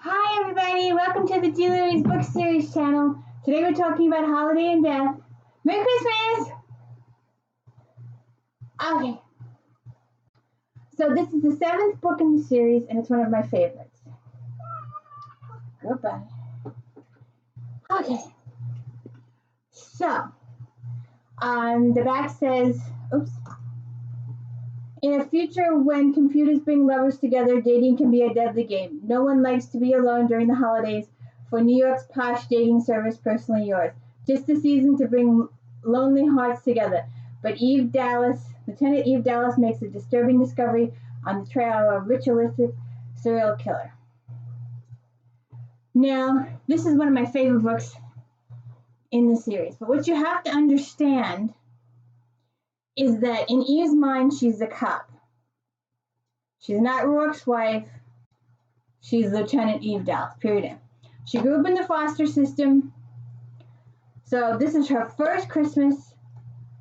Hi everybody, welcome to the Julie's Book Series channel. Today we're talking about holiday and death. Merry Christmas! Okay, so this is the 7th book in the series and it's one of my favorites. Goodbye. Okay, so on the back says, in a future when computers bring lovers together, dating can be a deadly game. No one likes to be alone during the holidays. For New York's posh dating service, Personally Yours. Just the season to bring lonely hearts together. But Lieutenant Eve Dallas makes a disturbing discovery on the trail of a ritualistic serial killer. Now, this is one of my favorite books in the series. But what you have to understand is that in Eve's mind, she's a cop. She's not Rourke's wife. She's Lieutenant Eve Dallas, period. She grew up in the foster system. So this is her first Christmas,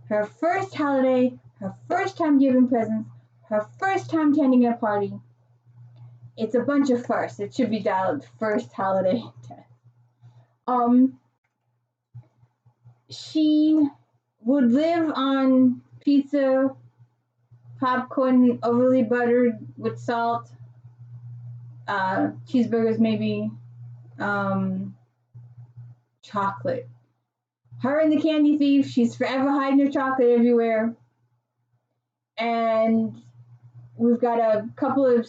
her first holiday, her first time giving presents, her first time attending a party. It's a bunch of firsts. It should be Dallas' first holiday. She would live on pizza, popcorn overly buttered with salt, cheeseburgers maybe, chocolate. Her and the candy thief, she's forever hiding her chocolate everywhere. And we've got a couple of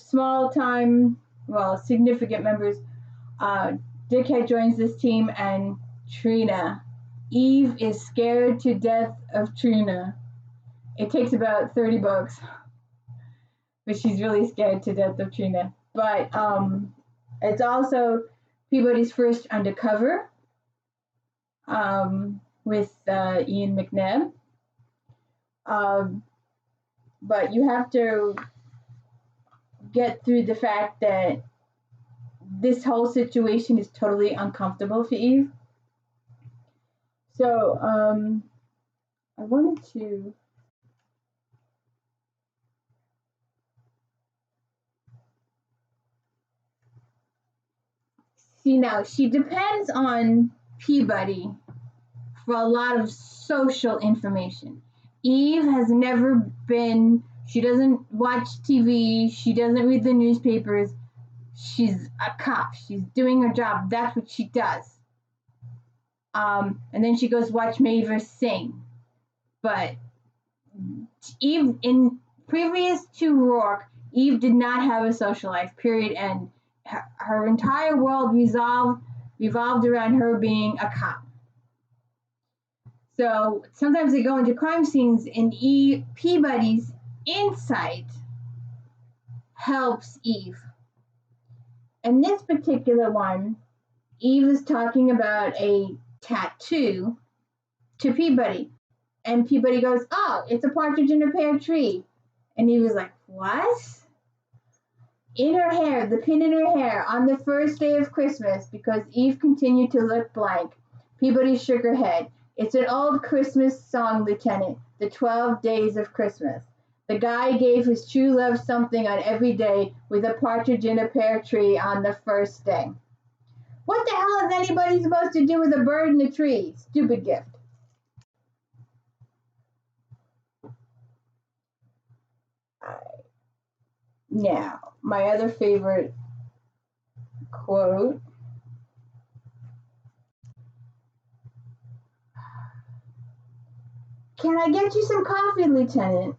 significant members. Dickhead joins this team and Trina. Eve is scared to death of Trina. It takes about 30 books, but she's really scared to death of Trina. But it's also Peabody's first undercover with Ian McNabb. But you have to get through the fact that this whole situation is totally uncomfortable for Eve. So I wanted to see now. She depends on Peabody for a lot of social information. Eve has never been, she doesn't watch TV, she doesn't read the newspapers. She's a cop. She's doing her job. That's what she does. And then she goes watch Maver sing. But Eve, in previous to Rourke, Eve did not have a social life, period, and her entire world revolved around her being a cop. So sometimes they go into crime scenes, and Peabody's insight helps Eve. In this particular one, Eve is talking about a tattoo to Peabody. And Peabody goes, "Oh, it's a partridge in a pear tree." And Eve was like, "What?" In her hair, the pin in her hair, on the first day of Christmas, because Eve continued to look blank. Peabody shook her head. "It's an old Christmas song, Lieutenant, the 12 Days of Christmas. The guy gave his true love something on every day with a partridge in a pear tree on the first day." What the hell is anybody supposed to do with a bird in a tree? Stupid gift. Now, my other favorite quote. "Can I get you some coffee, Lieutenant?"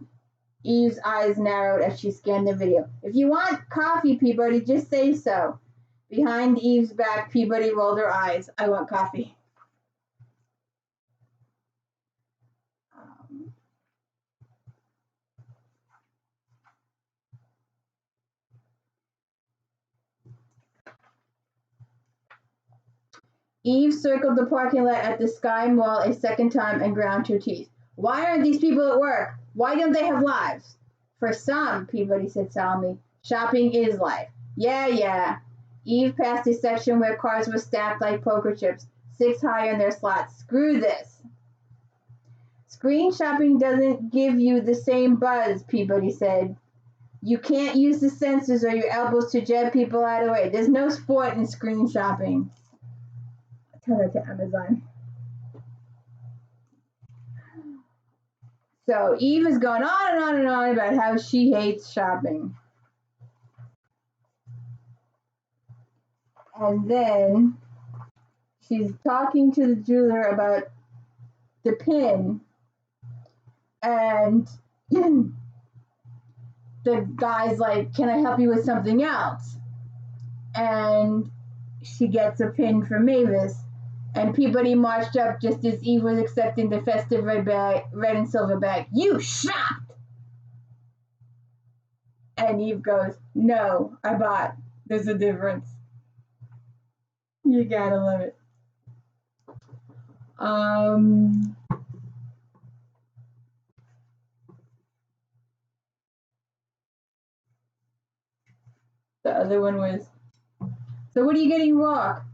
Eve's eyes narrowed as she scanned the video. "If you want coffee, Peabody, just say so." Behind Eve's back, Peabody rolled her eyes. "I want coffee." Eve circled the parking lot at the Sky Mall a second time and ground her teeth. "Why aren't these people at work? Why don't they have lives?" "For some," Peabody said solemnly, "shopping is life." Yeah. Eve passed a section where cars were stacked like poker chips, 6 high in their slots. "Screw this." "Screen shopping doesn't give you the same buzz," Peabody said. You can't use the sensors or your elbows to jet people out of the way. There's no sport in screen shopping. Tell that to Amazon. So Eve has gone on and on and on about how she hates shopping. And then she's talking to the jeweler about the pin, and the guy's like, "Can I help you with something else?" And she gets a pin from Mavis, and Peabody marched up just as Eve was accepting the festive red and silver bag. "You shopped!" And Eve goes, "No, I bought. There's a difference." You gotta love it. The other one was, "So what are you getting, Rock?"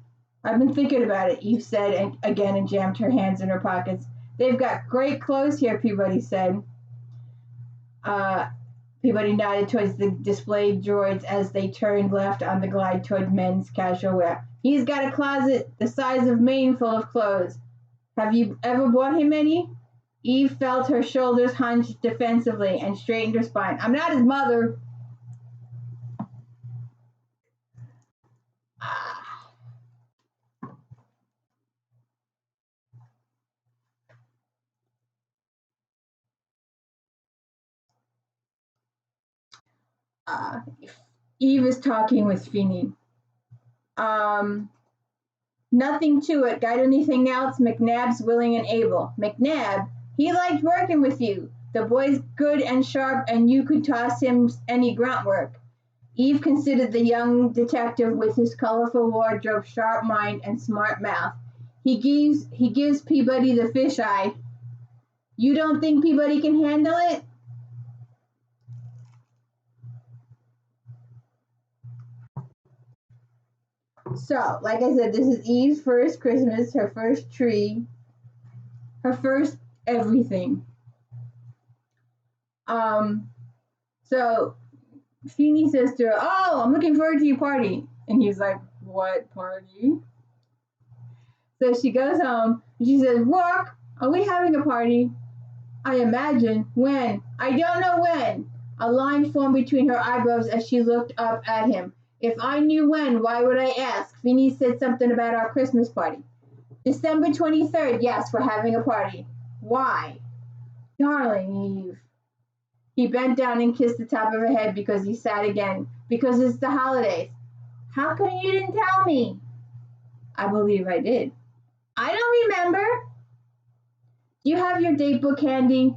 "I've been thinking about it," Eve said and jammed her hands in her pockets. "They've got great clothes here," Peabody said. Peabody nodded towards the display droids as they turned left on the glide toward men's casual wear. "He's got a closet the size of Maine full of clothes. Have you ever bought him any?" Eve felt her shoulders hunch defensively and straightened her spine. "I'm not his mother." Uh, Eve is talking with Feeney. "Nothing to it. Got anything else?" "McNabb's willing and able." "McNabb? He liked working with you. The boy's good and sharp, and you could toss him any grunt work." Eve considered the young detective with his colorful wardrobe, sharp mind, and smart mouth. He gives Peabody the fish eye." "You don't think Peabody can handle it?" So, like I said, this is Eve's first Christmas, her first tree, her first everything. So Feeney says to her, "Oh, I'm looking forward to your party." And he's like, "What party?" So she goes home and she says, "Rock, are we having a party?" "I imagine. When?" "I don't know when." A line formed between her eyebrows as she looked up at him. "If I knew when, why would I ask?" Feeney said something about our Christmas party. "December 23rd. Yes, we're having a party." "Why?" "Darling Eve." He bent down and kissed the top of her head because he sat again. "Because it's the holidays." "How come you didn't tell me?" "I believe I did." "I don't remember." "Do you have your date book handy?"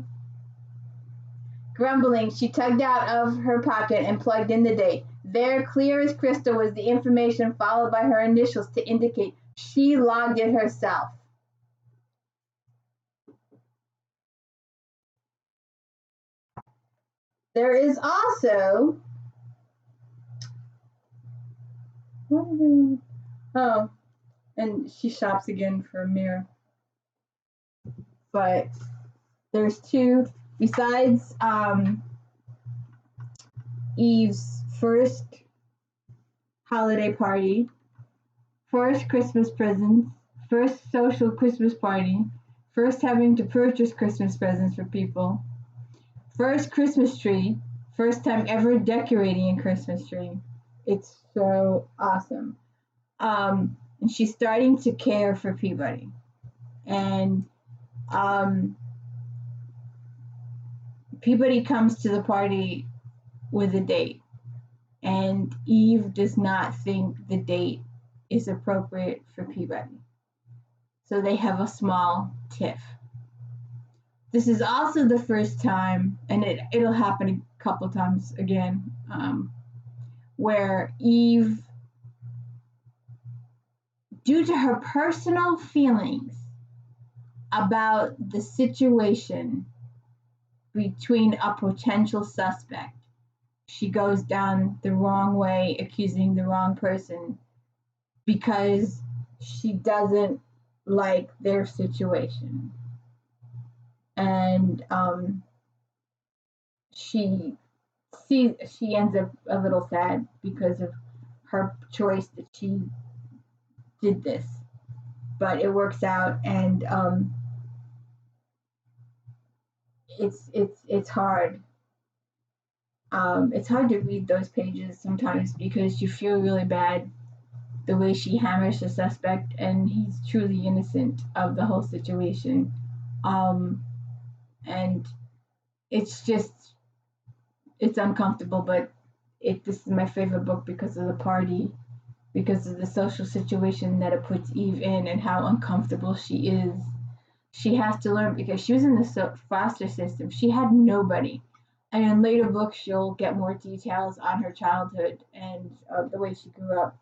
Grumbling, she tugged out of her pocket and plugged in the date. There, clear as crystal, was the information followed by her initials to indicate she logged it herself. There is also, oh, and she shops again for a mirror. But there's two, besides Eve's first holiday party, first Christmas presents, first social Christmas party, first having to purchase Christmas presents for people, first Christmas tree, first time ever decorating a Christmas tree. It's so awesome. And she's starting to care for Peabody. And Peabody comes to the party with a date. And Eve does not think the date is appropriate for Peabody. So they have a small tiff. This is also the first time, and it'll happen a couple times again, where Eve, due to her personal feelings about the situation between a potential suspect, she goes down the wrong way, accusing the wrong person because she doesn't like their situation. And she she ends up a little sad because of her choice that she did this, but it works out, and it's hard. It's hard to read those pages sometimes because you feel really bad the way she hammers the suspect, and he's truly innocent of the whole situation. Um, and it's just it's uncomfortable, but this is my favorite book because of the party, because of the social situation that it puts Eve in, and how uncomfortable she is. She has to learn because she was in the foster system. She had nobody. And in later books, she'll get more details on her childhood and the way she grew up.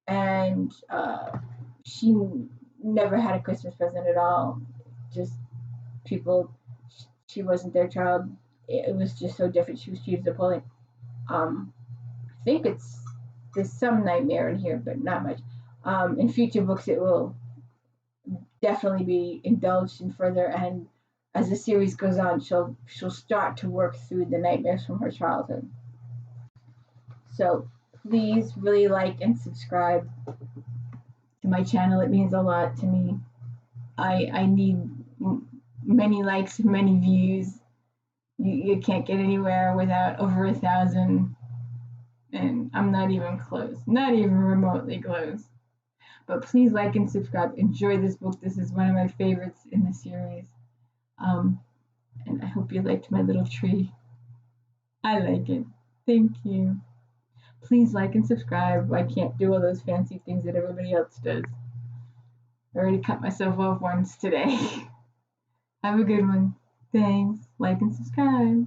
And she never had a Christmas present at all. Just people, she wasn't their child. It was just so different. She was treated appalling. I think there's some nightmare in here, but not much. In future books, it will definitely be indulged in further, and as the series goes on, she'll start to work through the nightmares from her childhood. So please really like and subscribe to my channel. It means a lot to me. I need many likes, many views. You can't get anywhere without over 1,000, and I'm not even close, not even remotely close. But please like and subscribe. Enjoy this book. This is one of my favorites in the series. And I hope you liked my little tree. I like it. Thank you. Please like and subscribe. I can't do all those fancy things that everybody else does. I already cut myself off once today. Have a good one. Thanks. Like and subscribe.